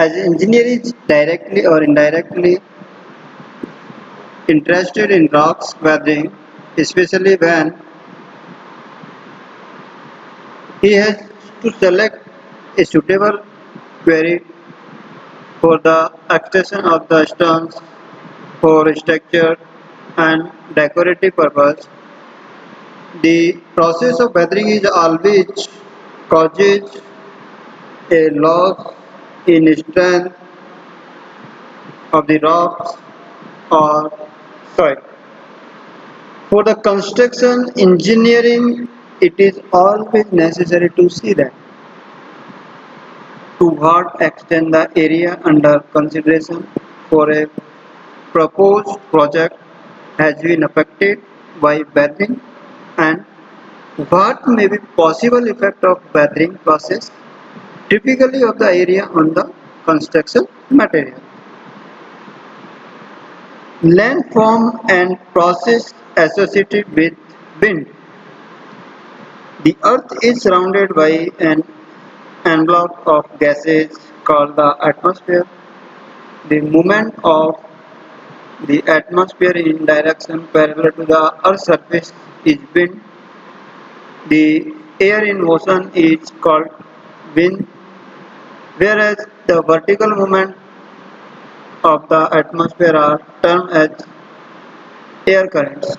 As engineer is directly or indirectly interested in rocks weathering, especially when he has to select a suitable quarry for the extraction of the stones for structure and decorative purpose. The process of weathering is always causes a loss in strength of the rocks or soil. For the construction engineering, it is always necessary to see that to what extent the area under consideration for a proposed project has been affected by weathering and what may be possible effect of weathering process typically of the area on the construction material. Landform and process associated with wind. The earth is surrounded by an envelope of gases called the atmosphere. The movement of the atmosphere in direction parallel to the earth's surface is wind. The air in motion is called wind, whereas the vertical movement of the atmosphere are termed as air currents.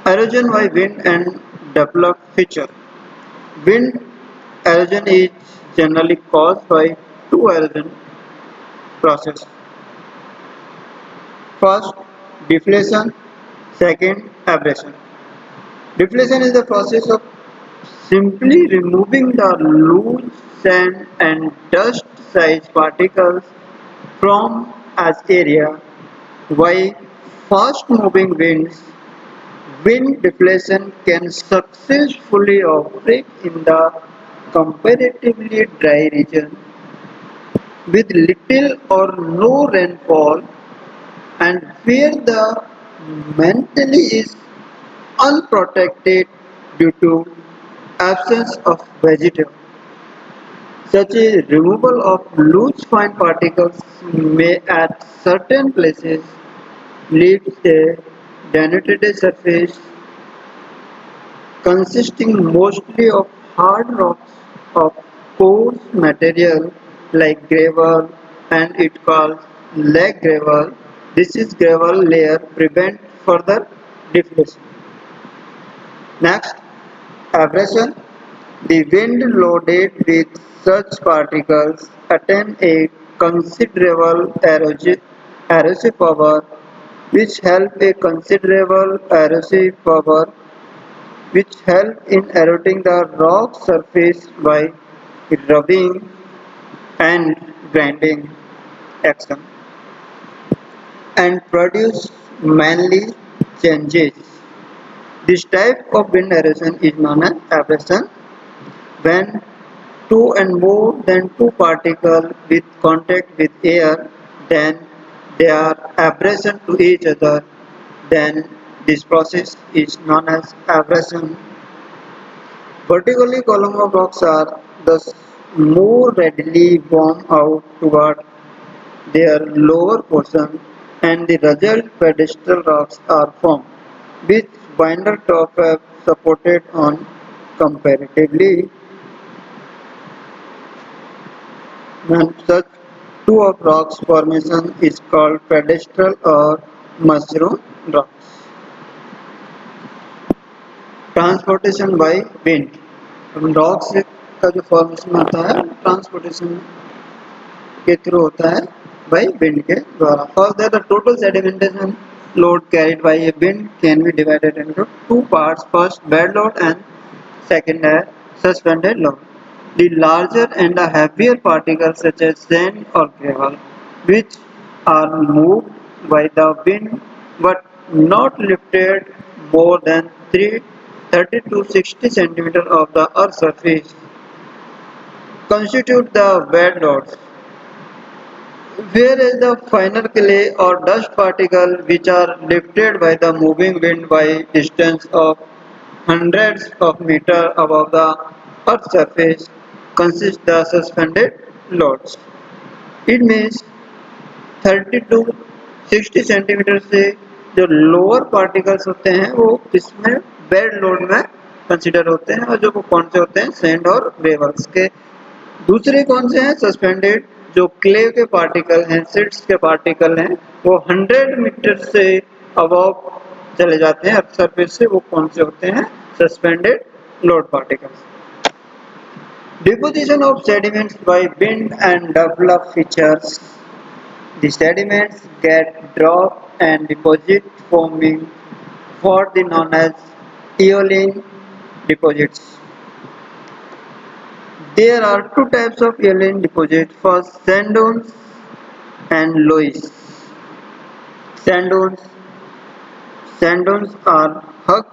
Erosion by wind and developed feature. Wind erosion is generally caused by two erosion processes. First, deflation. Second, abrasion. Deflation is the process of simply removing the loose sand and dust sized particles from an area, while fast moving wind deflation can successfully operate in the comparatively dry region with little or no rainfall and where the mantle is unprotected due to absence of vegetation. Such a removal of loose fine particles may at certain places leave a denuded surface consisting mostly of hard rocks of coarse material like gravel and it called lag gravel. This is gravel layer prevent further deflation. Next, abrasion. The wind loaded with such particles attain a considerable erosive power which help a considerable erosive power which help in eroding the rock surface by rubbing and grinding action and produce mainly changes. This type of wind erosion is known as abrasion when two and more than two particles with contact with air then they are abrasion to each other then this process is known as abrasion. Vertically column of rocks are thus more readily worn out toward their lower portion and the result pedestal rocks are formed, which binder top have supported on comparatively and such two of rocks formation is called pedestal or mushroom rocks. Transportation by wind rocks का जो formation होता है transportation के through होता है by wind के द्वारा और the total sedimentation load carried by a wind can be divided into two parts first bed load and second suspended load. The larger and the heavier particles such as sand or gravel which are moved by the wind but not lifted more than 30 to 60 centimeters of the earth's surface constitute the bed loads, whereas the finer clay or dust particles which are lifted by the moving wind by distance of hundreds of meters above the earth's surface consist the suspended loads. It means 30 to 60 centimetre से जो lower particles होते हैं वो इसमें bed load में consider होते हैं, और जो वो कौन से होते हैं, सैंड और ग्रेवल्स के। दूसरे कौन से हैं, सस्पेंडेड, जो क्ले के पार्टिकल हैं, सीड्स के पार्टिकल हैं, वो 100 मीटर से अबव चले जाते हैं अर्थ सरफेस से, वो कौन से होते हैं, suspended load particles. Deposition of sediments by wind and develop features. The sediments get dropped and deposit forming what is known as eolene deposits. There are two types of eolene deposits. First, sand dunes and loess. Sand dunes. Sand dunes are huge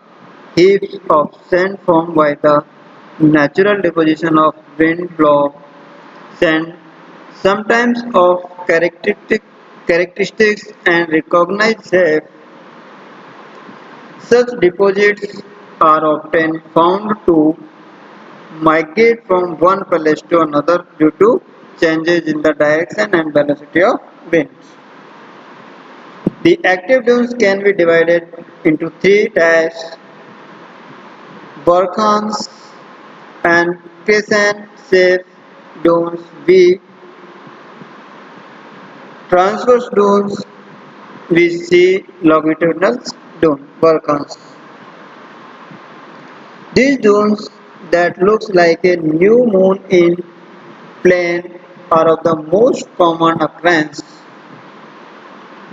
heaps of sand formed by the natural deposition of wind-blown sand, sometimes of characteristics and recognized shape. Such deposits are often found to migrate from one place to another due to changes in the direction and velocity of winds. The active dunes can be divided into three types: volcans and crescent-shaped dunes, V, transverse dunes, we see longitudinal dune, volcans. These dunes that looks like a new moon in plane are of the most common occurrence.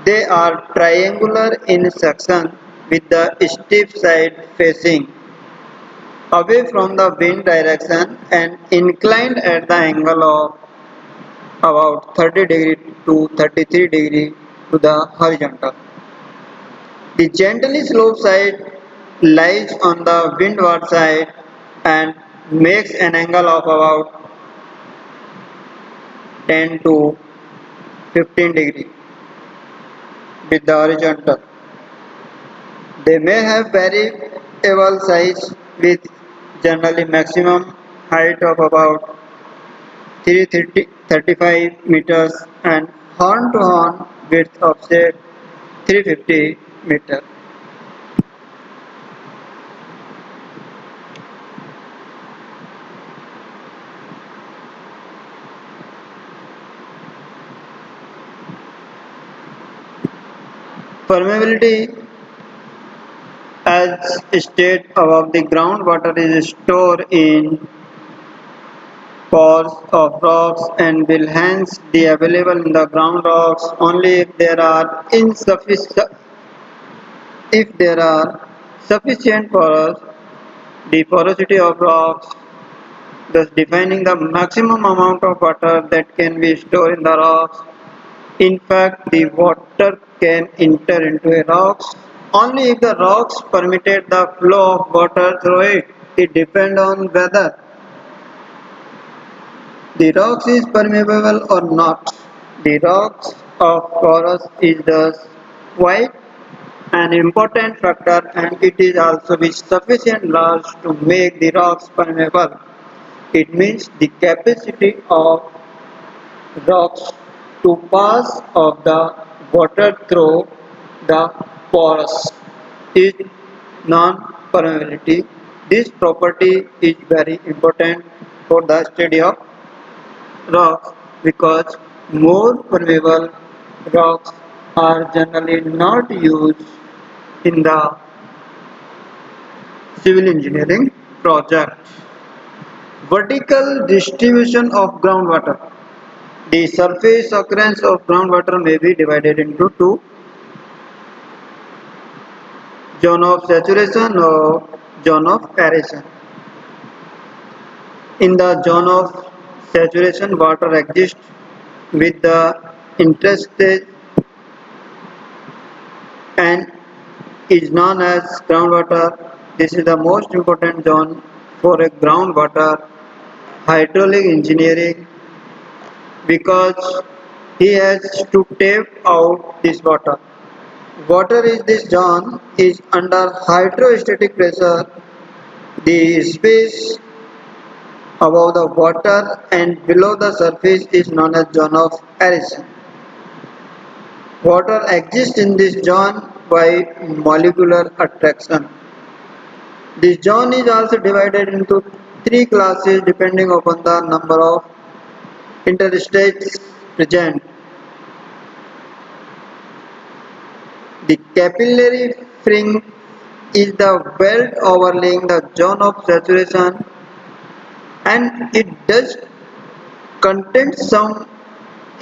They are triangular in section with the steep side facing away from the wind direction and inclined at the angle of about 30° to 33° to the horizontal. The gently sloped side lies on the windward side and makes an angle of about 10 to 15° with the horizontal. They may have variable size with generally maximum height of about 335 meters and horn to horn width of say 350 meters. Permeability, as stated above, the groundwater is stored in pores of rocks and will hence be available in the ground rocks only if there are sufficient pores. The porosity of rocks, thus defining the maximum amount of water that can be stored in the rocks. In fact, the water can enter into a rocks only if the rocks permitted the flow of water through it. It depends on whether the rocks is permeable or not. The rocks of porous is thus quite an important factor, and it is also be sufficient large to make the rocks permeable. It means the capacity of rocks to pass of the water through the pores is non-permeability. This property is very important for the study of rocks because more permeable rocks are generally not used in the civil engineering project. Vertical distribution of groundwater. The surface occurrence of groundwater may be divided into two: zone of saturation or zone of aeration. In the zone of saturation, water exists with the interstate and is known as groundwater. This is the most important zone for a groundwater hydraulic engineering because he has to tap out this water. Water in this zone is under hydrostatic pressure. The space above the water and below the surface is known as zone of erosion. Water exists in this zone by molecular attraction. This zone is also divided into three classes depending upon the number of interstates present. The capillary fringe is the belt overlaying the zone of saturation, and it does contain some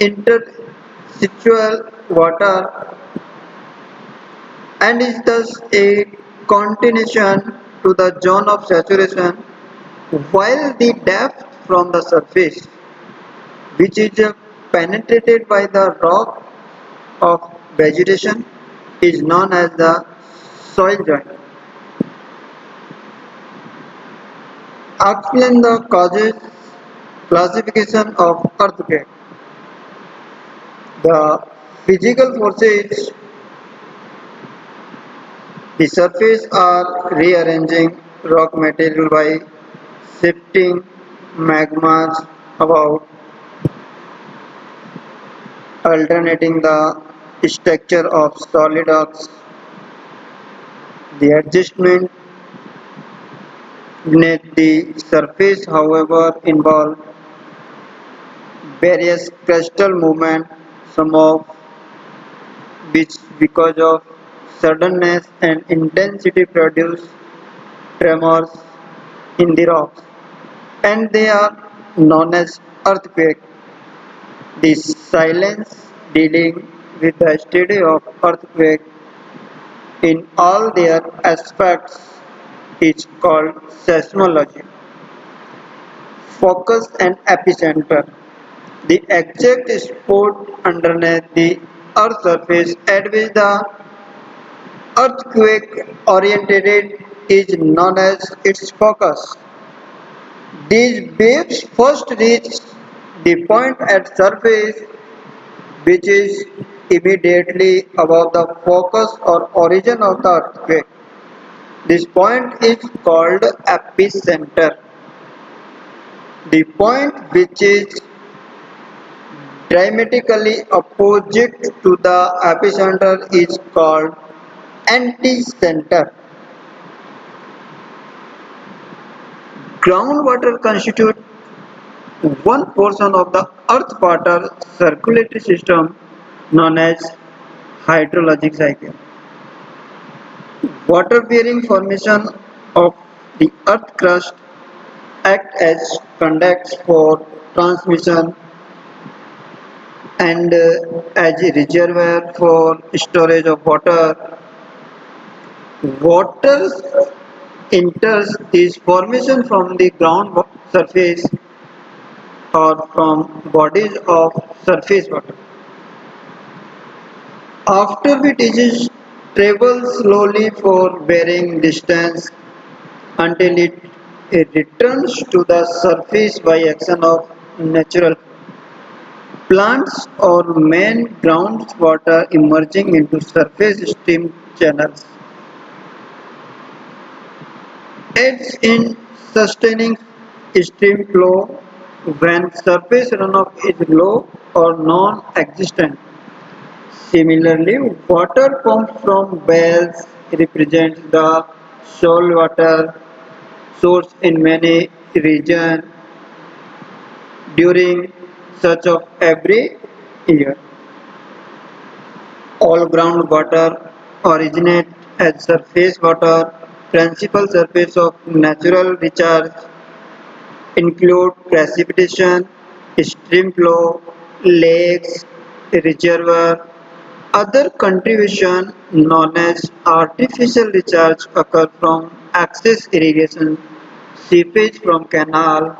interstitial water and is thus a continuation to the zone of saturation, while the depth from the surface, which is penetrated by the rock of vegetation, is known as the soil joint. Explain the causes classification of earthquake. The physical forces the surface are rearranging rock material by shifting magmas about, alternating the structure of solid rocks. The adjustment beneath the surface, however, involve various crustal movement, some of which because of suddenness and intensity produce tremors in the rocks, and they are known as earthquake. The science dealing with the study of earthquake in all their aspects is called seismology. Focus and epicenter. The exact spot underneath the earth's surface at which the earthquake orientated is known as its focus. These waves first reach the point at surface which is immediately above the focus or origin of the earthquake. This point is called epicenter. The point which is diametrically opposite to the epicenter is called anticenter. Groundwater constitutes one portion of the earth water circulatory system known as hydrologic cycle. Water bearing formation of the earth crust act as conducts for transmission and as a reservoir for storage of water. Water enters this formation from the ground surface or from bodies of surface water. After which travels slowly for varying distance until it returns to the surface by action of natural plants or main groundwater emerging into surface stream channels. Aids in sustaining stream flow when surface runoff is low or non-existent. Similarly, water pumped from wells represents the sole water source in many regions during such of every year. All groundwater originate as surface water. Principal surface of natural recharge include precipitation, stream flow, lakes, reservoir. Other contribution known as artificial recharge occur from excess irrigation, seepage from canal,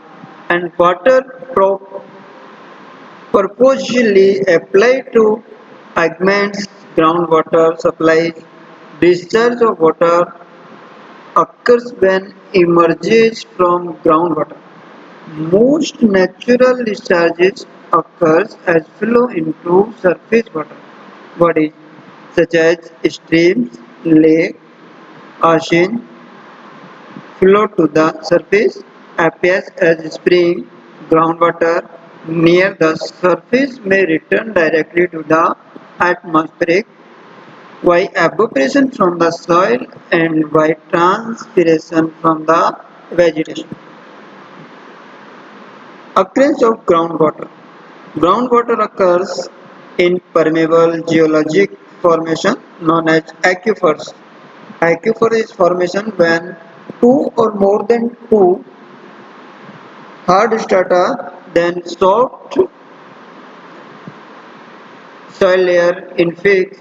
and water purposely applied to augment groundwater supplies. Discharge of water occurs when emerges from groundwater. Most natural discharges occurs as flow into surface water bodies such as streams, lakes, oceans flow to the surface appears as spring groundwater near the surface may return directly to the atmospheric, while evaporation from the soil and by transpiration from the vegetation. Occurrence of groundwater. Groundwater occurs in permeable geologic formation known as aquifers. Aquifer is formation when two or more than two hard strata then soft soil layer infix.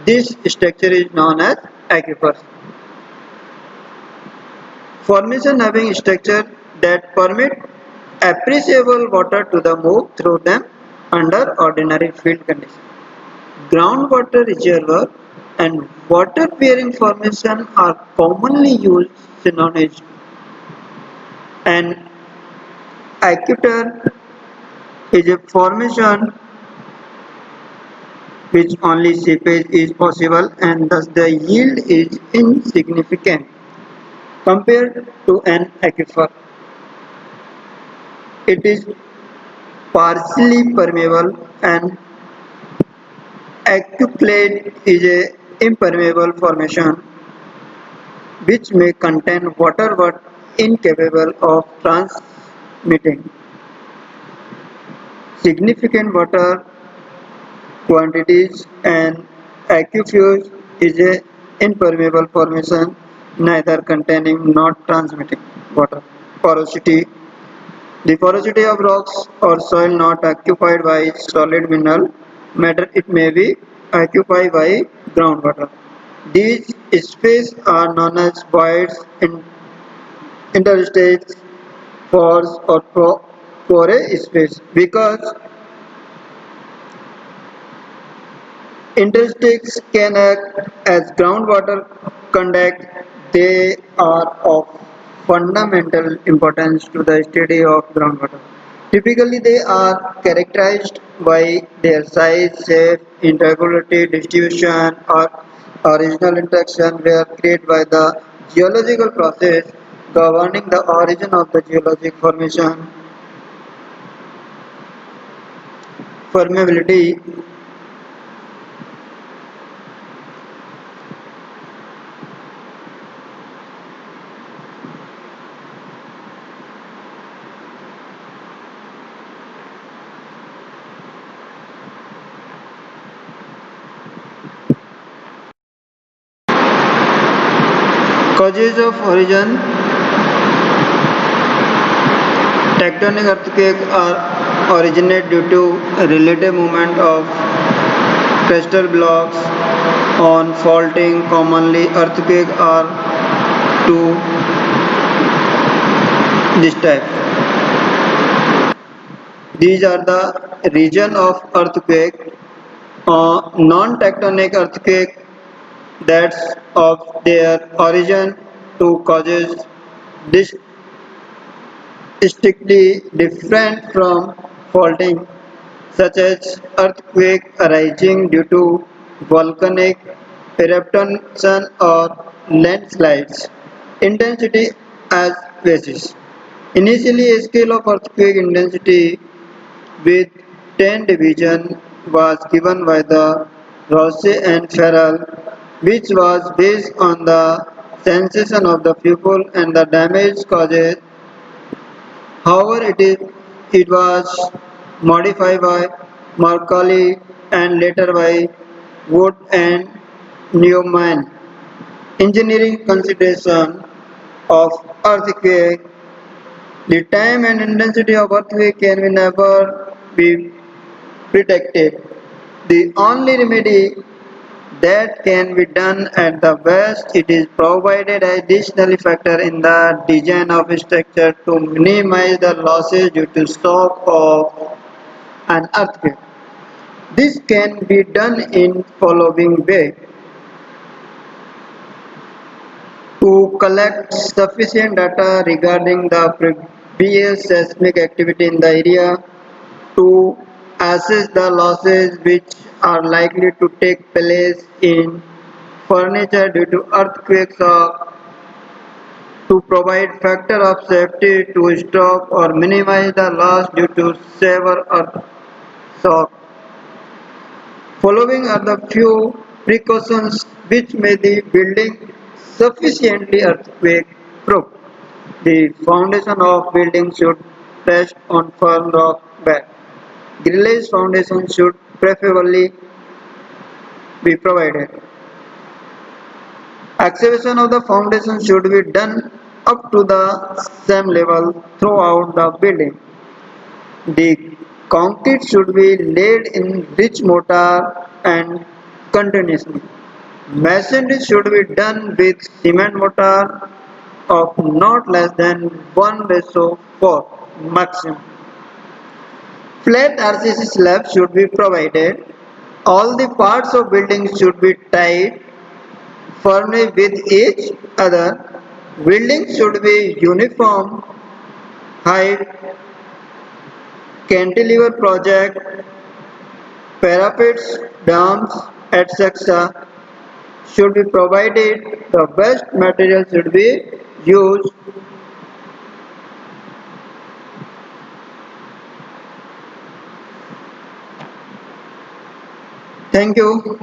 This structure is known as aquifers. Formation having structure that permit appreciable water to the move through them under ordinary field conditions. Groundwater reservoir and water bearing formation are commonly used synonyms. An aquifer is a formation which only seepage is possible and thus the yield is insignificant compared to an aquifer. It is partially permeable and aquiclade is a impermeable formation which may contain water but incapable of transmitting significant water quantities. And aquifers is a impermeable formation neither containing nor transmitting water. Porosity. The porosity of rocks or soil not occupied by solid mineral matter, it may be occupied by groundwater. These spaces are known as voids, interstices, pores or pore space. Because interstices can act as groundwater conduct, they are of fundamental importance to the study of groundwater. Typically, they are characterized by their size, shape, integrity, distribution, or original interaction were created by the geological process governing the origin of the geologic formation. Permeability. Causes of origin. Tectonic earthquakes are originate due to relative movement of crustal blocks on faulting. Commonly, earthquakes are to this type. These are the region of earthquake. Non-tectonic earthquake that's of their origin to causes distinctly different from faulting, such as earthquake arising due to volcanic eruption or landslides. Intensity as basis. Initially, a scale of earthquake intensity with 10 division was given by the Rosse and Farrell, which was based on the sensation of the people and the damage caused. However, it was modified by Mercalli and later by Wood and Neumann. Engineering consideration of earthquake. The time and intensity of earthquake can never be predicted. The only remedy that can be done at the best, it is provided additional factor in the design of structure to minimize the losses due to shock of an earthquake. This can be done in following way: to collect sufficient data regarding the previous seismic activity in the area, to assess the losses which are likely to take place in furniture due to earthquakes, or to provide factor of safety to stop or minimize the loss due to severe earth shock. Following are the few precautions which make the building sufficiently earthquake proof. The foundation of building should rest on firm rock bed. Grillage foundation should preferably be provided. Excavation of the foundation should be done up to the same level throughout the building. The concrete should be laid in rich mortar and continuously. Masonry should be done with cement mortar of not less than 1:4 maximum. Flat RCC slab should be provided. All the parts of building should be tied firmly with each other. Building should be uniform height, cantilever project, parapets, dams, etc. should be provided. The best material should be used. Thank you.